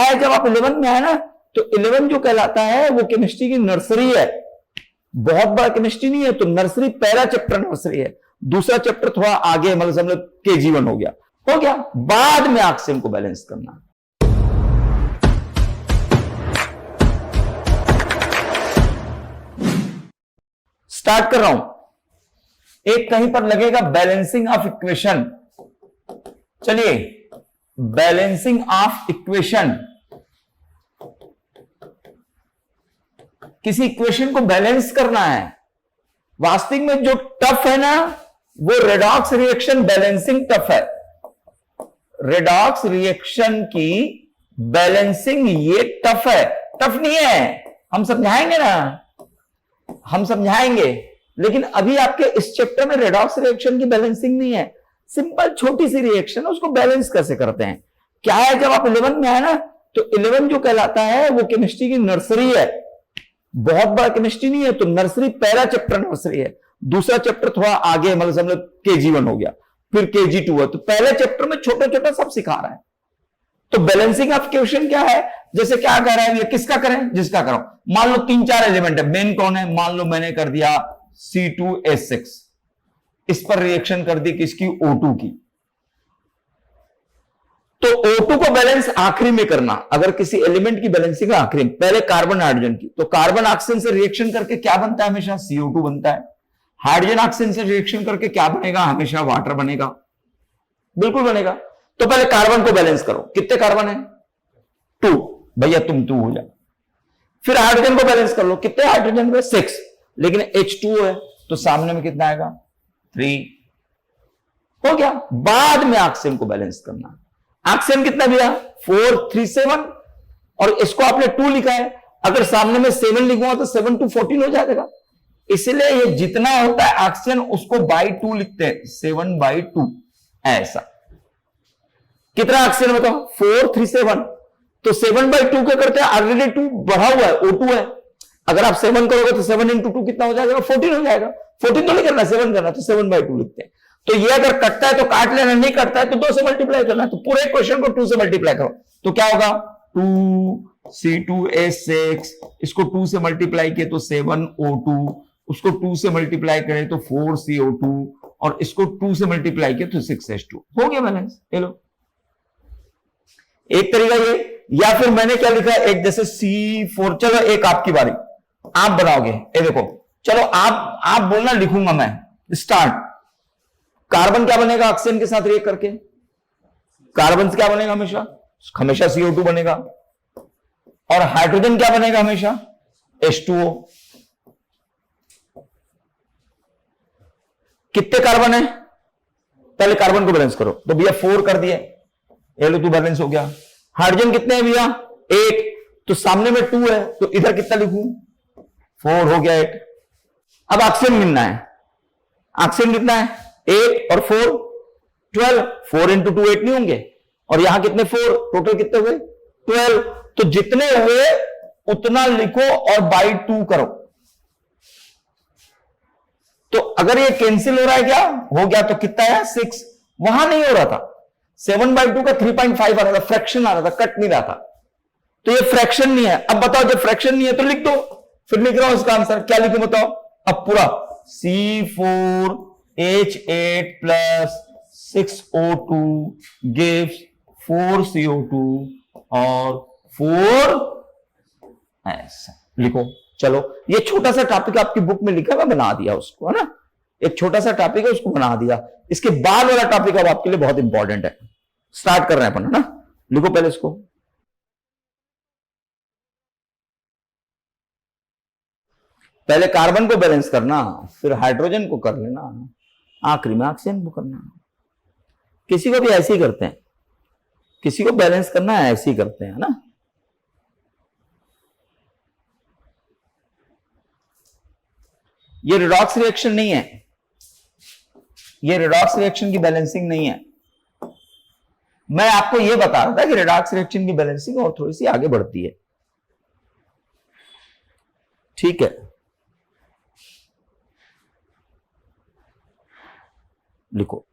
है जब आप 11th में आए ना, तो 11 जो कहलाता है वो केमिस्ट्री की नर्सरी है, बहुत बड़ा केमिस्ट्री नहीं है। तो नर्सरी पहला चैप्टर नर्सरी है, दूसरा चैप्टर थोड़ा आगे, मतलब समझ लो KG1 हो गया। बाद में ऑक्सीजन को बैलेंस करना। स्टार्ट कर रहा हूं। एक कहीं पर लगेगा बैलेंसिंग ऑफ इक्वेशन। चलिए, बैलेंसिंग ऑफ इक्वेशन, किसी इक्वेशन को बैलेंस करना है। वास्तविक में जो टफ है ना, वो रेडॉक्स रिएक्शन बैलेंसिंग टफ है। रेडॉक्स रिएक्शन की बैलेंसिंग ये टफ है, टफ नहीं है। हम समझाएंगे ना, हम समझाएंगे, लेकिन अभी आपके इस चैप्टर में रेडॉक्स रिएक्शन की बैलेंसिंग नहीं है। सिंपल छोटी सी रिएक्शन है, उसको बैलेंस कैसे करते हैं। क्या है, जब आप 11th में आए ना, तो 11 जो कहलाता है वो केमिस्ट्री की नर्सरी है, बहुत बड़ा केमिस्ट्री नहीं है। तो नर्सरी पहला चैप्टर नर्सरी है, दूसरा चैप्टर थोड़ा आगे, मतलब समझ लो KG1 हो गया, फिर KG2 है। तो पहले चैप्टर में छोटा छोटा सब सिखा रहा है। तो बैलेंसिंग ऑफ इक्वेशन क्या है, जैसे क्या कह रहा है, ये किसका करें, जिसका करो। मान लो 3-4 एलिमेंट है, मेन कौन है, मान लो मैंने कर दिया C2H6, इस पर रिएक्शन कर दी किसकी, O2 की। तो O2 को बैलेंस आखिरी में करना। अगर किसी एलिमेंट की बैलेंसिंग आखिरी में, पहले कार्बन हाइड्रोजन की, तो कार्बन ऑक्सीजन से रिएक्शन करके क्या बनता है, हमेशा CO2 बनता है। हाइड्रोजन ऑक्सीजन से रिएक्शन करके क्या बनेगा, हमेशा वाटर बनेगा, बिल्कुल बनेगा। तो पहले कार्बन को बैलेंस करो, कितने कार्बन है, 2, भैया तुम 2 हो जा। फिर हाइड्रोजन को बैलेंस कर लो, कितने हाइड्रोजन में, 6, लेकिन H2 है, तो सामने में कितना आएगा, 3, हो गया। बाद में ऑक्सीजन को बैलेंस करना। ऑक्सीजन कितना दिया, 4, 3, 7, और इसको आपने 2 लिखा है। अगर सामने में 7 लिखूंगा तो 7 to 14 हो जाएगा। इसलिए ये जितना होता है ऑक्सीजन, उसको बाई 2 लिखते हैं, 7/2 ऐसा। कितना ऑक्सीजन बताओ, 4, 3, 7, तो 7/2 क्या करते हैं, ऑलरेडी 2 बढ़ा हुआ है, O2 है। अगर आप 7 करोगे तो 7 into 2 कितना हो जाएगा, 14 हो जाएगा। 14 तो नहीं करना, 7 करना, तो 7/2 लिखते हैं। तो ये अगर कटता है तो काट लेना, नहीं कटता है तो 2 से मल्टीप्लाई करना। तो पूरे क्वेश्चन को 2 से मल्टीप्लाई करो, तो क्या होगा, 2C2H6, इसको 2 से मल्टीप्लाई किए तो 7O2, उसको 2 से मल्टीप्लाई करें तो 4CO2, और इसको 2 से मल्टीप्लाई किए तो 6H2, हो गया बैलेंस। ले लो, एक तरीका ये। या फिर मैंने क्या लिखा, एक जैसे C4, चलो एक आपकी बारी, आप बनाओगे। ये देखो, चलो आप बोलना, लिखूंगा मैं, स्टार्ट। कार्बन क्या बनेगा ऑक्सीजन के साथ रिएक्ट करके, कार्बन से क्या बनेगा, हमेशा CO2 बनेगा। और हाइड्रोजन क्या बनेगा, हमेशा H2O। कितने कार्बन है, पहले कार्बन को बैलेंस करो, तो भैया 4 कर दिए, ये लो, 2 बैलेंस हो गया। हाइड्रोजन कितने हैं भैया, 8, तो सामने में 2 है, तो इधर कितना लिखूं, 4 हो गया, 8। अब ऑक्सीजन गिनना है, ऑक्सीजन कितना है, 8 और 4, 12, 4 into 2 8 नहीं होंगे, और यहां कितने 4, टोटल कितने हुए, 12। तो जितने हुए उतना लिखो और बाई 2 करो। तो अगर ये कैंसिल हो रहा है, क्या हो गया, तो कितना है, 6। वहां नहीं हो रहा था, 7/2 का 3.5 आ रहा था, फ्रैक्शन आ रहा था, कट नहीं रहा था। तो ये फ्रैक्शन नहीं है। अब बताओ, जब फ्रैक्शन नहीं है तो लिख दो। फिर लिख रहा हूं इसका आंसर, क्या लिखूं बताओ, अब पूरा C4H8 plus 6O2 gives 4CO2 और 4 ऐसा लिखो। चलो, ये छोटा सा टॉपिक आपकी बुक में लिखा, मैं बना दिया उसको, है ना, एक छोटा सा टॉपिक है, उसको बना दिया। इसके बाद वाला टॉपिक अब आपके लिए बहुत इंपॉर्टेंट है। स्टार्ट कर रहे हैं अपन, है ना, लिखो पहले इसको। पहले कार्बन को बैलेंस करना, फिर हाइड्रोजन को कर लेना, आखिरी में ऑक्सीजन को करना। किसी को भी ऐसे ही करते हैं, किसी को बैलेंस करना है ऐसे ही करते हैं, ना। ये रिडॉक्स रिएक्शन नहीं है, ये रिडॉक्स रिएक्शन की बैलेंसिंग नहीं है। मैं आपको यह बता रहा था कि रिडॉक्स रिएक्शन की बैलेंसिंग और थोड़ी सी आगे बढ़ती है, ठीक है। लिखो,